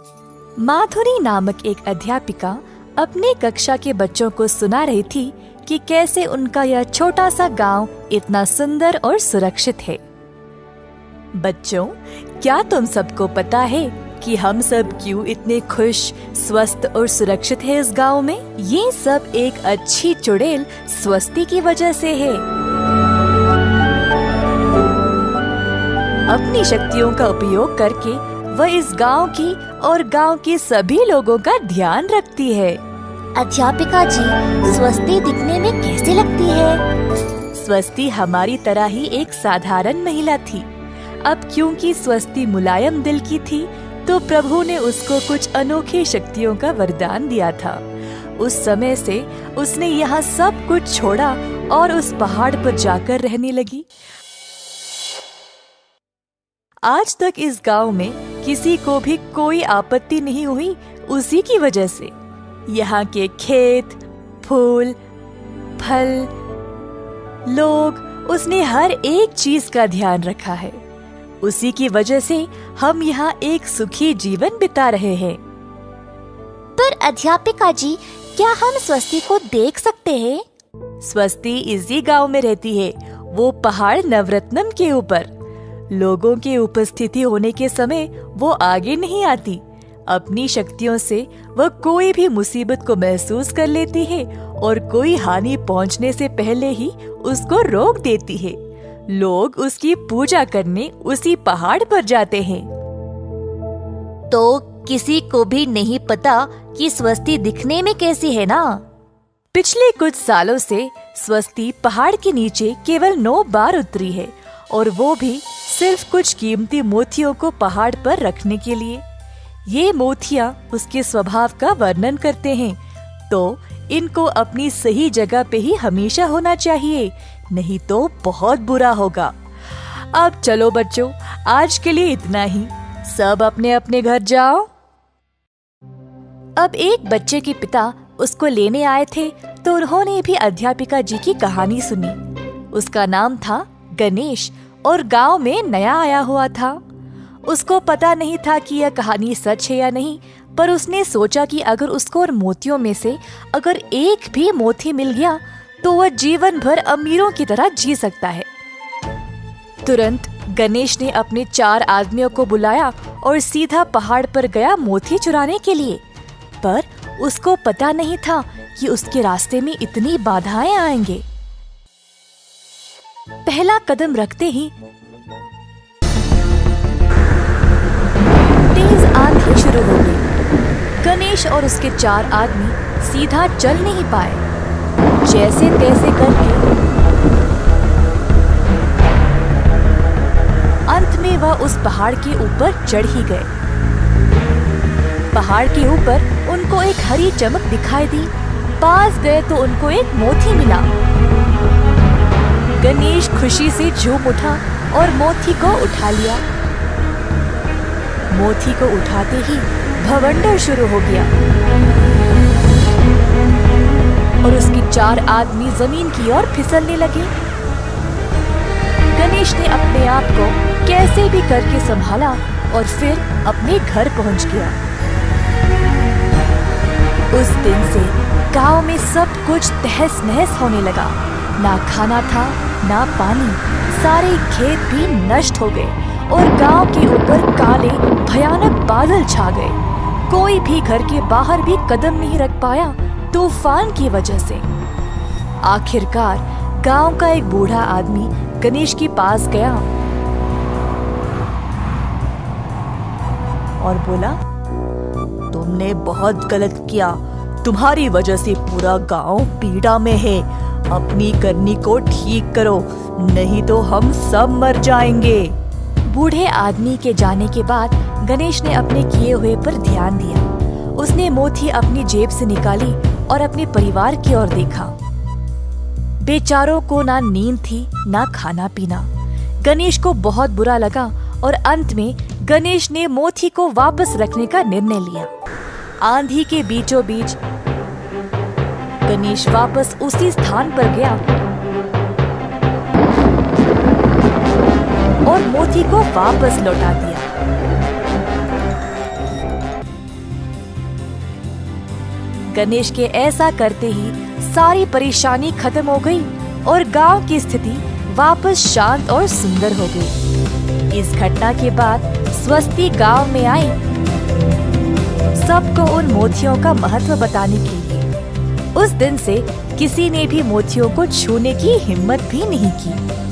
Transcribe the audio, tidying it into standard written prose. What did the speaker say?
माधुरी नामक एक अध्यापिका अपनी कक्षा के बच्चों को सुना रही थी कि कैसे उनका यह छोटा सा गांव इतना सुंदर और सुरक्षित है। बच्चों, क्या तुम सबको पता है कि हम सब क्यों इतने खुश, स्वस्थ और सुरक्षित हैं इस गांव में? ये सब एक अच्छी चुड़ैल स्वस्ति की वजह से है। अपनी शक्तियों का उपयोग करके वह इस गांव की और गांव के सभी लोगों का ध्यान रखती है। अध्यापिका जी, स्वस्ति दिखने में कैसी लगती है? स्वस्ति हमारी तरह ही एक साधारण महिला थी। अब क्योंकि स्वस्ति मुलायम दिल की थी, तो प्रभु ने उसको कुछ अनोखी शक्तियों का वरदान दिया था। उस समय से उसने यहाँ सब कुछ छोड़ा और उस पहाड़ पर जाकर रहने लगी। आज तक इस गांव में किसी को भी कोई आपत्ति नहीं हुई उसी की वजह से। यहाँ के खेत, फूल, फल, लोग, उसने हर एक चीज का ध्यान रखा है। उसी की वजह से हम यहाँ एक सुखी जीवन बिता रहे हैं। पर अध्यापिका जी, क्या हम स्वस्ति को देख सकते हैं? स्वस्ति इसी गांव में रहती है, वो पहाड़ नवरत्नम के ऊपर। लोगों की उपस्थिति होने के समय वो आगे नहीं आती। अपनी शक्तियों से वह कोई भी मुसीबत को महसूस कर लेती है और कोई हानि पहुंचने से पहले ही उसको रोक देती है। लोग उसकी पूजा करने उसी पहाड़ पर जाते हैं। तो किसी को भी नहीं पता कि स्वस्ति दिखने में कैसी है ना? पिछले कुछ सालों से स्वस्ति पहाड़ के नीचे केवल 9 बार उतरी है, और वो भी सिर्फ कुछ कीमती मोतियों को पहाड़ पर रखने के लिए। ये मोतियाँ उसके स्वभाव का वर्णन करते हैं, तो इनको अपनी सही जगह पे ही हमेशा होना चाहिए, नहीं तो बहुत बुरा होगा। अब चलो बच्चों, आज के लिए इतना ही। सब अपने अपने घर जाओ। अब एक बच्चे के पिता उसको लेने आए थे, तो उन्होंने भी अध्यापिका जी की कहानी सुनी। उसका नाम था गणेश और गांव में नया आया हुआ था। उसको पता नहीं था कि यह कहानी सच है या नहीं, पर उसने सोचा कि अगर उसको और मोतियों में से अगर एक भी मोती मिल गया तो वह जीवन भर अमीरों की तरह जी सकता है। तुरंत गणेश ने अपने 4 आदमियों को बुलाया और सीधा पहाड़ पर गया मोती चुराने के लिए। पर उसको पता नहीं था कि उसके रास्ते में इतनी बाधाएं आएंगे। पहला कदम रखते ही तेज आंधी शुरू हो गई। गणेश और उसके 4 आदमी सीधा चल नहीं पाए। जैसे तैसे करके अंत में वह उस पहाड़ के ऊपर चढ़ ही गए। पहाड़ के ऊपर उनको एक हरी चमक दिखाई दी। पास गए तो उनको एक मोती मिला। गणेश खुशी से झूम उठा और मोती को उठा लिया। मोती को उठाते ही भवंडर शुरू हो गया और उसके 4 आदमी जमीन की ओर फिसलने लगे। गणेश ने अपने आप को कैसे भी करके संभाला और फिर अपने घर पहुंच गया। उस दिन से गांव में सब कुछ तहस नहस होने लगा। ना खाना था, ना पानी। सारे खेत भी नष्ट हो गए और गांव के ऊपर काले भयानक बादल छा गए। कोई भी घर के बाहर भी कदम नहीं रख पाया तूफान की वजह से। आखिरकार गांव का एक बूढ़ा आदमी गणेश के पास गया और बोला, तुमने बहुत गलत किया। तुम्हारी वजह से पूरा गांव पीड़ा में है। अपनी करनी को ठीक करो, नहीं तो हम सब मर जाएंगे। बूढ़े आदमी के जाने के बाद गणेश ने अपने किए हुए पर ध्यान दिया। उसने मोती अपनी जेब से निकाली और अपने परिवार की ओर देखा। बेचारों को ना नींद थी, ना खाना पीना। गणेश को बहुत बुरा लगा और अंत में गणेश ने मोती को वापस रखने का निर्णय लिया। आंधी के बीचों बीच गणेश वापस उसी स्थान पर गया और मोती को वापस लौटा दिया। गणेश के ऐसा करते ही सारी परेशानी खत्म हो गई और गांव की स्थिति वापस शांत और सुंदर हो गई। इस घटना के बाद स्वस्ति गांव में आई सबको उन मोतियों का महत्व बताने के लिए। उस दिन से किसी ने भी मोतियों को छूने की हिम्मत भी नहीं की।